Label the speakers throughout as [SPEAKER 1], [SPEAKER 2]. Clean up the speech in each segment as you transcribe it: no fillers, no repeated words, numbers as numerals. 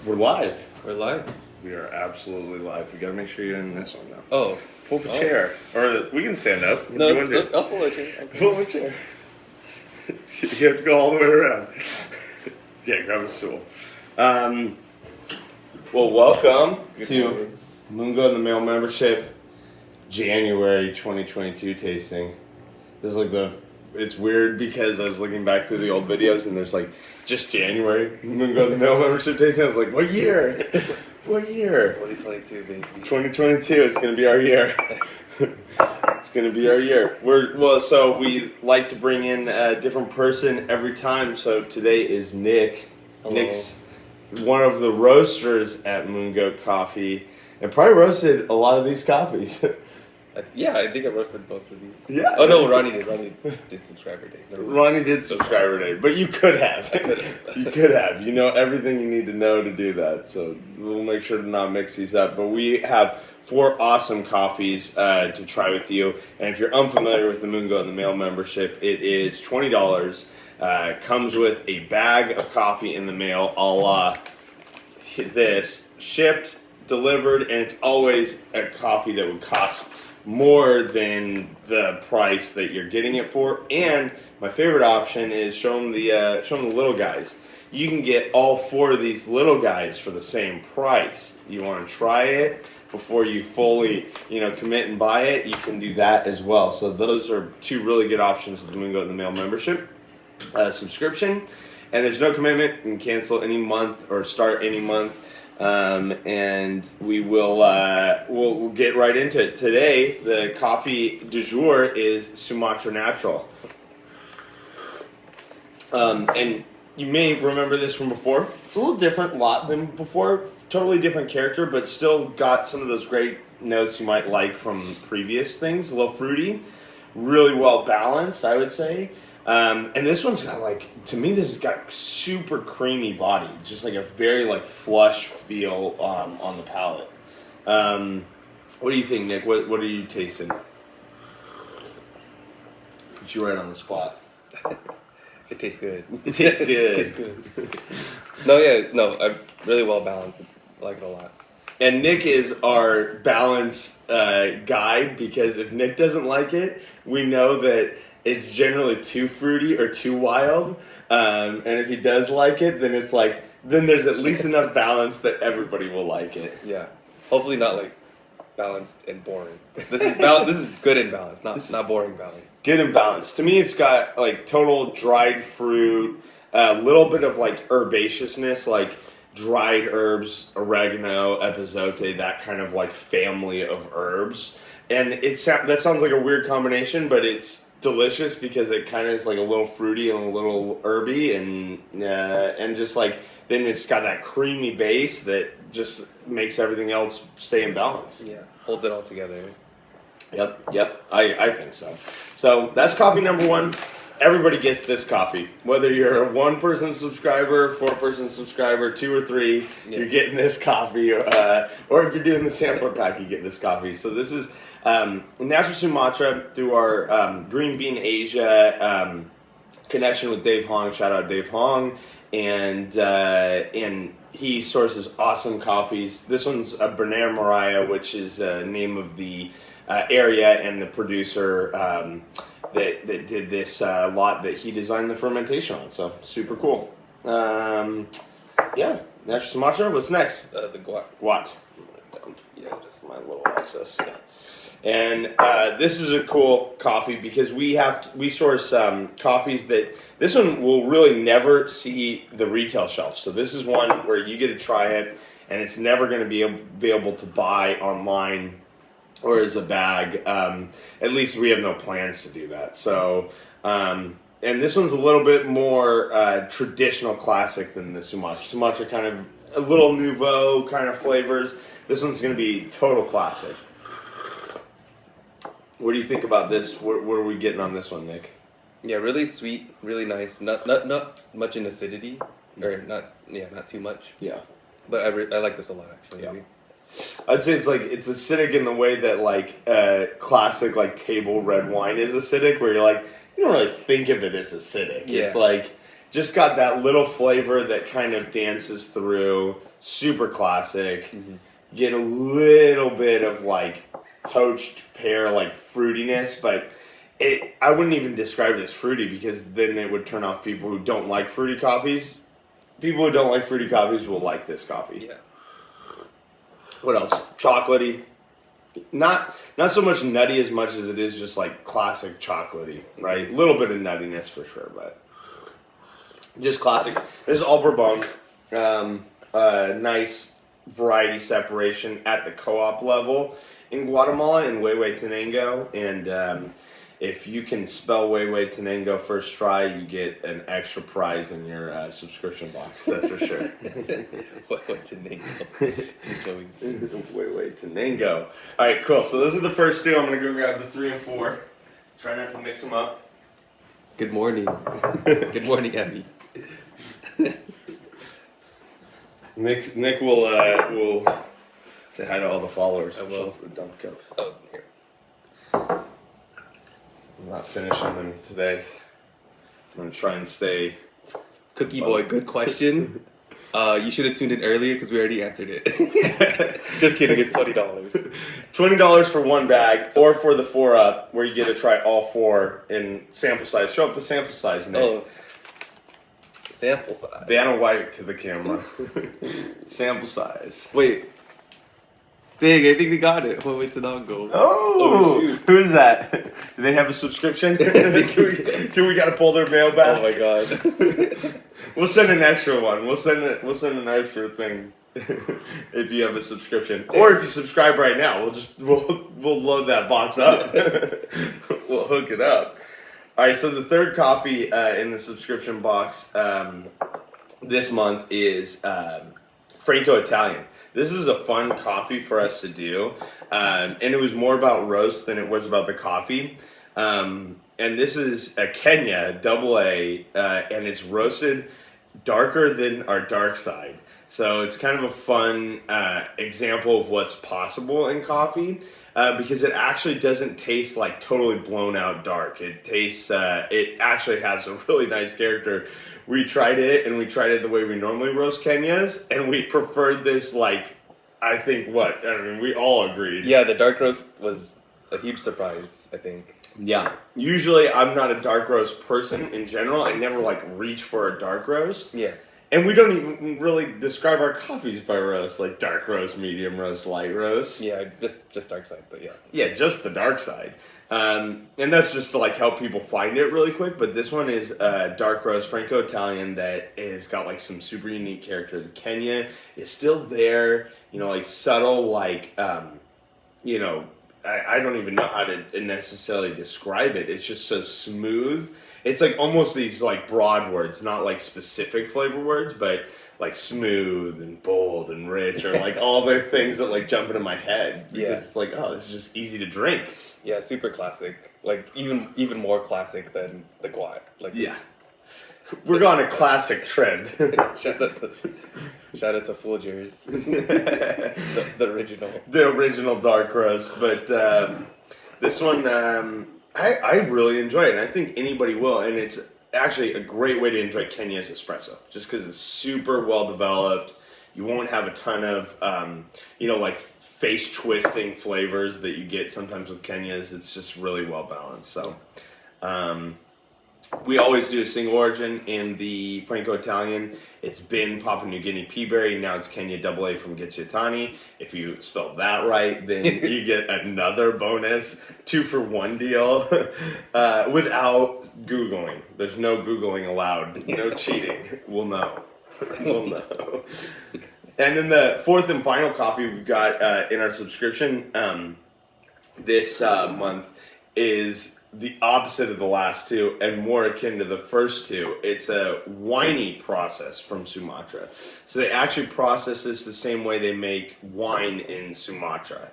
[SPEAKER 1] We're live.
[SPEAKER 2] We're live.
[SPEAKER 1] We are absolutely live. We gotta make sure you're in this one now.
[SPEAKER 2] Oh.
[SPEAKER 1] Pull up a chair. Or we can stand up.
[SPEAKER 2] No, I'll pull a chair.
[SPEAKER 1] Pull up a chair. You have to go all the way around. Yeah, grab a stool. Well, welcome to MoonGoat and the Mail Membership January 2022 tasting. This is like it's weird because I was looking back through the old videos and there's like, just January, MoonGoat and the Mail Membership tasting. I was like, what year? What year?
[SPEAKER 2] 2022, baby.
[SPEAKER 1] 2022 is going to be our year. It's going to be our year. So we like to bring in a different person every time. So today is Nick.
[SPEAKER 2] Hello.
[SPEAKER 1] Nick's one of the roasters at MoonGoat Coffee and probably roasted a lot of these coffees.
[SPEAKER 2] I think I roasted most of these.
[SPEAKER 1] Yeah.
[SPEAKER 2] Oh no, Ronnie did. Ronnie did subscriber day.
[SPEAKER 1] Ronnie did subscriber day, but you could have. You could have. You know everything you need to know to do that. So we'll make sure to not mix these up. But we have 4 awesome coffees to try with you. And if you're unfamiliar with the MoonGoat and the Mail membership, it is $20. Comes with a bag of coffee in the mail, a la this, shipped, delivered, and it's always a coffee that would cost more than the price that you're getting it for. And my favorite option is show them the little guys. You can get all 4 of these little guys for the same price. You want to try it before you fully, commit and buy it, you can do that as well. So those are 2 really good options with the MoonGoat and the Mail membership subscription. And there's no commitment. You can cancel any month or start any month. And we will we'll get right into it. Today, the coffee du jour is Sumatra Natural. And you may remember this from before. It's a little different lot than before. Totally different character, but still got some of those great notes you might like from previous things. A little fruity. Really well balanced, I would say. And this one's got to me this has got super creamy body, just like a very flush feel on the palate. What do you think, Nick? What are you tasting? Put you right on the spot.
[SPEAKER 2] It tastes good.
[SPEAKER 1] It tastes good.
[SPEAKER 2] It tastes good. I'm really well balanced. I like it a lot.
[SPEAKER 1] And Nick is our balance guide, because if Nick doesn't like it, we know that it's generally too fruity or too wild. And if he does like it, then then there's at least enough balance that everybody will like it.
[SPEAKER 2] Yeah. Hopefully not balanced and boring. This is this is good and balanced, not boring balance.
[SPEAKER 1] Good and balanced. To me, it's got total dried fruit, a little bit of herbaceousness, dried herbs, oregano, epazote, that kind of family of herbs. And that sounds like a weird combination, but it's delicious because it kind of is a little fruity and a little herby, and just then it's got that creamy base that just makes everything else stay in balance.
[SPEAKER 2] Yeah, holds it all together.
[SPEAKER 1] Yep. I think so. So that's coffee number 1. Everybody gets this coffee. Whether you're a 1-person subscriber, 4-person subscriber, 2 or 3, you're getting this coffee. Or if you're doing the sampler pack, you get this coffee. So this is Natural Sumatra through our Green Bean Asia connection with Dave Hong. Shout out Dave Hong. And he sources awesome coffees. This one's a Berner Mariah, which is the name of the area, and the producer that did this lot that he designed the fermentation on. So super cool. Natural Sumatra. What's next?
[SPEAKER 2] The guat.
[SPEAKER 1] Guat. Yeah, just my little excess. Yeah. And this is a cool coffee because we source coffees that this one will really never see the retail shelf. So this is one where you get to try it, and it's never going to be available to buy online or as a bag. At least we have no plans to do that. So, and this one's a little bit more traditional classic than the Sumatra. Sumatra kind of a little nouveau kind of flavors. This one's going to be total classic. What do you think about this? What are we getting on this one, Nick?
[SPEAKER 2] Yeah, really sweet, really nice. Not much in acidity, or not too much.
[SPEAKER 1] Yeah,
[SPEAKER 2] but I like this a lot, actually.
[SPEAKER 1] Yeah. I'd say it's acidic in the way that classic table red wine is acidic, where you don't really think of it as acidic.
[SPEAKER 2] Yeah.
[SPEAKER 1] It's just got that little flavor that kind of dances through. Super classic.
[SPEAKER 2] Mm-hmm.
[SPEAKER 1] Get a little bit of like poached pear like fruitiness, but I wouldn't even describe it as fruity because then it would turn off people who don't like fruity coffees. People who don't like fruity coffees will like this coffee.
[SPEAKER 2] Yeah.
[SPEAKER 1] What else? Chocolatey. Not so much nutty as much as it is just like classic chocolatey, right? A little bit of nuttiness for sure, but just classic. This is all Bourbon. Nice variety separation at the co-op level in Guatemala in Huehuetenango, and if you can spell Huehuetenango first try, you get an extra prize in your subscription box. That's for sure. Huehuetenango. All right, cool. So those are the first two. I'm gonna go grab the 3 and 4. Try not to mix them up.
[SPEAKER 2] Good morning. Good morning, Abby.
[SPEAKER 1] Nick will say hi to all the followers.
[SPEAKER 2] I will.
[SPEAKER 1] Show us the dump cup.
[SPEAKER 2] Oh, here.
[SPEAKER 1] I'm not finishing them today. I'm gonna try and stay.
[SPEAKER 2] Cookie Boy, good question. You should have tuned in earlier because we already answered it. Just kidding, it's $20.
[SPEAKER 1] $20 for one bag, or for the 4-up, where you get to try all 4 in sample size. Show up the sample size, Nick.
[SPEAKER 2] Oh. Sample size.
[SPEAKER 1] Vanna White to the camera. Sample size.
[SPEAKER 2] Wait. Dang, I think they got it. Wait to not go.
[SPEAKER 1] Oh,
[SPEAKER 2] shoot.
[SPEAKER 1] Who's that? Do they have a subscription? Do we got to pull their mail back?
[SPEAKER 2] Oh my god.
[SPEAKER 1] We'll send an extra one. We'll send an extra thing if you have a subscription, or if you subscribe right now. We'll load that box up. We'll hook it up. All right. So the third coffee in the subscription box this month is Franco Italian. This is a fun coffee for us to do, and it was more about roast than it was about the coffee. And this is a Kenya AA, and it's roasted darker than our dark side. So it's kind of a fun example of what's possible in coffee, because it actually doesn't taste like totally blown out dark. It tastes, it actually has a really nice character. We tried it, and we tried it the way we normally roast Kenyas, and we preferred this, like, I think we all agreed.
[SPEAKER 2] Yeah, the dark roast was a huge surprise, I think.
[SPEAKER 1] Yeah. Usually, I'm not a dark roast person in general. I never, reach for a dark roast.
[SPEAKER 2] Yeah.
[SPEAKER 1] And we don't even really describe our coffees by roast, like dark roast, medium roast, light roast.
[SPEAKER 2] Yeah, just dark side, but yeah.
[SPEAKER 1] Yeah, just the dark side. And that's just to help people find it really quick. But this one is dark roast Franco Italian that has got some super unique character. The Kenya is still there, subtle, I don't even know how to necessarily describe it. It's just so smooth. It's almost these broad words, not specific flavor words, but smooth and bold and rich, or all the things that jump into my head because it's this is just easy to drink.
[SPEAKER 2] Yeah, super classic. Even more classic than the Guat.
[SPEAKER 1] We're on a classic trend.
[SPEAKER 2] Shout out to Folgers. the original.
[SPEAKER 1] The original dark roast, but this one I really enjoy it, and I think anybody will, and it's actually a great way to enjoy Kenya's espresso, just because it's super well developed. You won't have a ton of face twisting flavors that you get sometimes with Kenya's. It's just really well balanced. So we always do a single origin in the Franco Italian. It's been Papua New Guinea Peaberry. Now it's Kenya AA from Gitchetani. If you spell that right, then you get another bonus 2-for-1 deal without Googling. There's no Googling allowed. No cheating. We'll know. We'll know. And then the fourth and final coffee we've got in our subscription this month is the opposite of the last two and more akin to the first two. It's a winey process from Sumatra. So they actually process this the same way they make wine in Sumatra.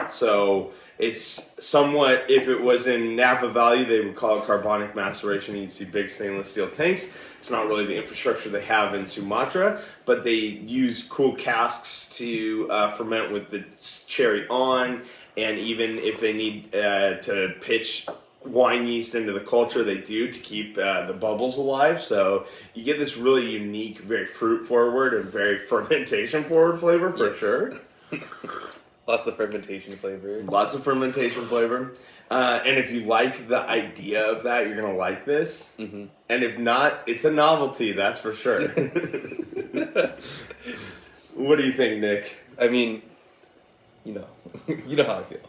[SPEAKER 1] So it's somewhat, if it was in Napa Valley, they would call it carbonic maceration. You'd see big stainless steel tanks. It's not really the infrastructure they have in Sumatra, but they use cool casks to ferment with the cherry on. And even if they need to pitch wine yeast into the culture they do to keep the bubbles alive. So you get this really unique, very fruit forward and very fermentation forward flavor for sure.
[SPEAKER 2] Lots of fermentation flavor.
[SPEAKER 1] Lots of fermentation flavor. And if you like the idea of that, you're going to like this. Mm-hmm. And if not, it's a novelty, that's for sure. What do you think, Nick?
[SPEAKER 2] I mean, you know how I feel.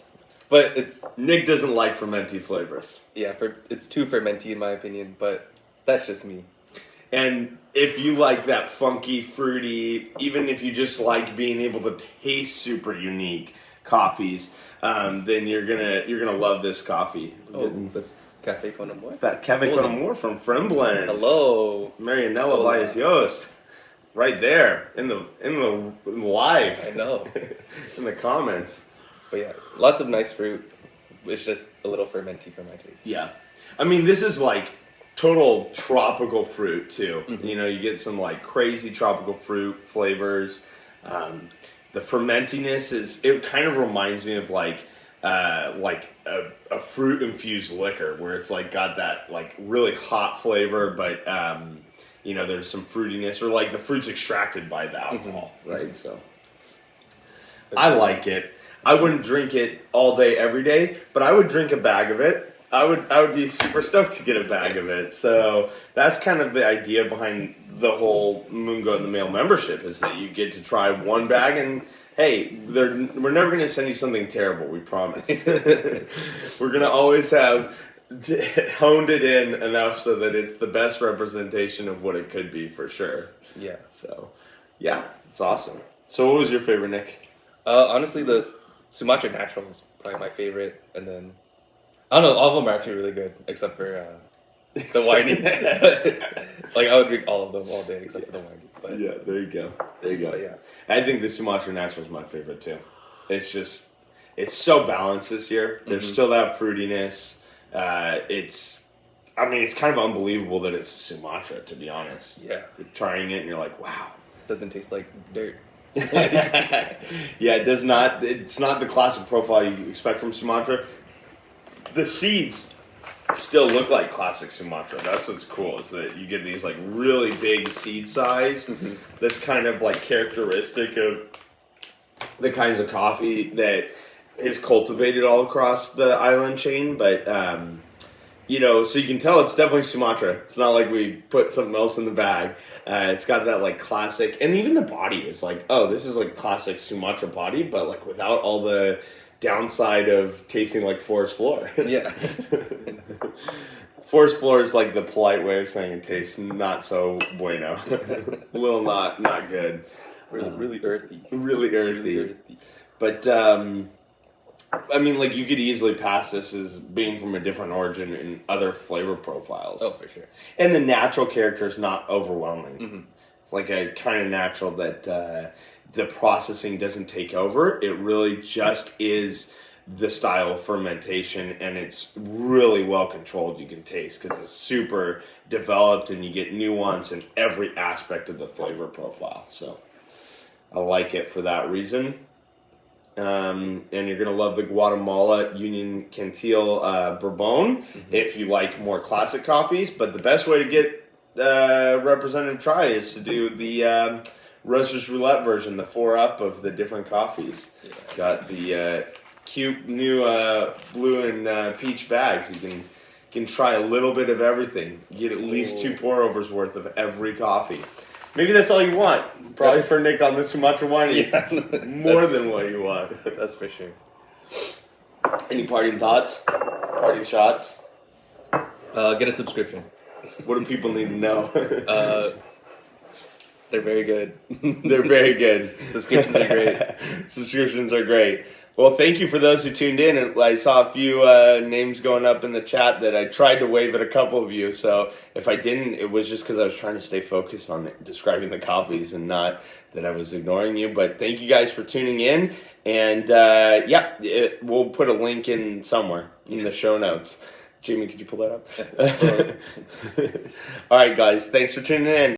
[SPEAKER 2] But
[SPEAKER 1] Nick doesn't like fermenty flavors.
[SPEAKER 2] Yeah, it's too fermenty in my opinion, but that's just me.
[SPEAKER 1] And if you like that funky, fruity, even if you just like being able to taste super unique coffees, then you're gonna love this coffee.
[SPEAKER 2] Oh, that's Café Con Amor.
[SPEAKER 1] Café Con Amor from Fremblends.
[SPEAKER 2] Hello,
[SPEAKER 1] Marianella Valles Yost. Right there in the live.
[SPEAKER 2] I know.
[SPEAKER 1] In the comments.
[SPEAKER 2] But yeah, lots of nice fruit. It's just a little fermenty for my taste.
[SPEAKER 1] Yeah, I mean this is like total tropical fruit too. Mm-hmm. You know, you get some like crazy tropical fruit flavors. The fermentiness it kind of reminds me of like a fruit infused liquor where it's like got that like really hot flavor, but you know, there's some fruitiness or like the fruit's extracted by the alcohol, mm-hmm. right? So I like it. I wouldn't drink it all day, every day, but I would drink a bag of it. I would be super stoked to get a bag of it. So that's kind of the idea behind the whole MoonGoat in the Mail membership is that you get to try one bag and hey, we're never going to send you something terrible, we promise. We're going to always have honed it in enough so that it's the best representation of what it could be for sure.
[SPEAKER 2] Yeah.
[SPEAKER 1] So, yeah, it's awesome. So what was your favorite, Nick?
[SPEAKER 2] Honestly, the Sumatra Natural is probably my favorite, and then I don't know, all of them are actually really good, except for the whining. Like I would drink all of them all day, except for the whining. But
[SPEAKER 1] yeah, there you go. But yeah, I think the Sumatra Natural is my favorite too. It's so balanced this year. There's mm-hmm. still that fruitiness. It's kind of unbelievable that it's a Sumatra, to be honest.
[SPEAKER 2] Yeah,
[SPEAKER 1] you're trying it and you're like, wow,
[SPEAKER 2] doesn't taste like dirt.
[SPEAKER 1] Yeah, it does not. It's not the classic profile you expect from Sumatra. The seeds still look like classic Sumatra. That's what's cool is that you get these like really big seed size. Mm-hmm. That's kind of like characteristic of the kinds of coffee that is cultivated all across the island chain. But you know, so you can tell it's definitely Sumatra. It's not like we put something else in the bag. It's got that like classic, and even the body is like, oh, this is like classic Sumatra body, but like without all the downside of tasting like forest floor.
[SPEAKER 2] Yeah.
[SPEAKER 1] Forest floor is like the polite way of saying it tastes not so bueno. A little not good.
[SPEAKER 2] Really earthy.
[SPEAKER 1] Really earthy. But I mean, like, you could easily pass this as being from a different origin in other flavor profiles.
[SPEAKER 2] Oh, for sure.
[SPEAKER 1] And the natural character is not overwhelming.
[SPEAKER 2] Mm-hmm.
[SPEAKER 1] It's like a kind of natural that the processing doesn't take over. It really just is the style of fermentation, and it's really well controlled. You can taste because it's super developed, and you get nuance in every aspect of the flavor profile. So I like it for that reason. And you're going to love the Guatemala Union Cantil Bourbon if you like more classic coffees. But the best way to get representative try is to do the Roasters Roulette version, the 4-up of the different coffees. Yeah. Got the cute new blue and peach bags. You can try a little bit of everything. You get at least 2 pour-overs worth of every coffee. Maybe that's all you want. Probably for Nick on the Sumatra wine. Yeah, more than what you want.
[SPEAKER 2] That's for sure.
[SPEAKER 1] Any parting thoughts? Parting shots?
[SPEAKER 2] Get a subscription.
[SPEAKER 1] What do people need to know?
[SPEAKER 2] They're very good.
[SPEAKER 1] They're very good.
[SPEAKER 2] Subscriptions are great.
[SPEAKER 1] Subscriptions are great. Well, thank you for those who tuned in. And I saw a few names going up in the chat that I tried to wave at a couple of you. So if I didn't, it was just because I was trying to stay focused on describing the coffees and not that I was ignoring you. But thank you guys for tuning in. And we'll put a link in somewhere in the show notes. Jamie, could you pull that up? All right, guys. Thanks for tuning in.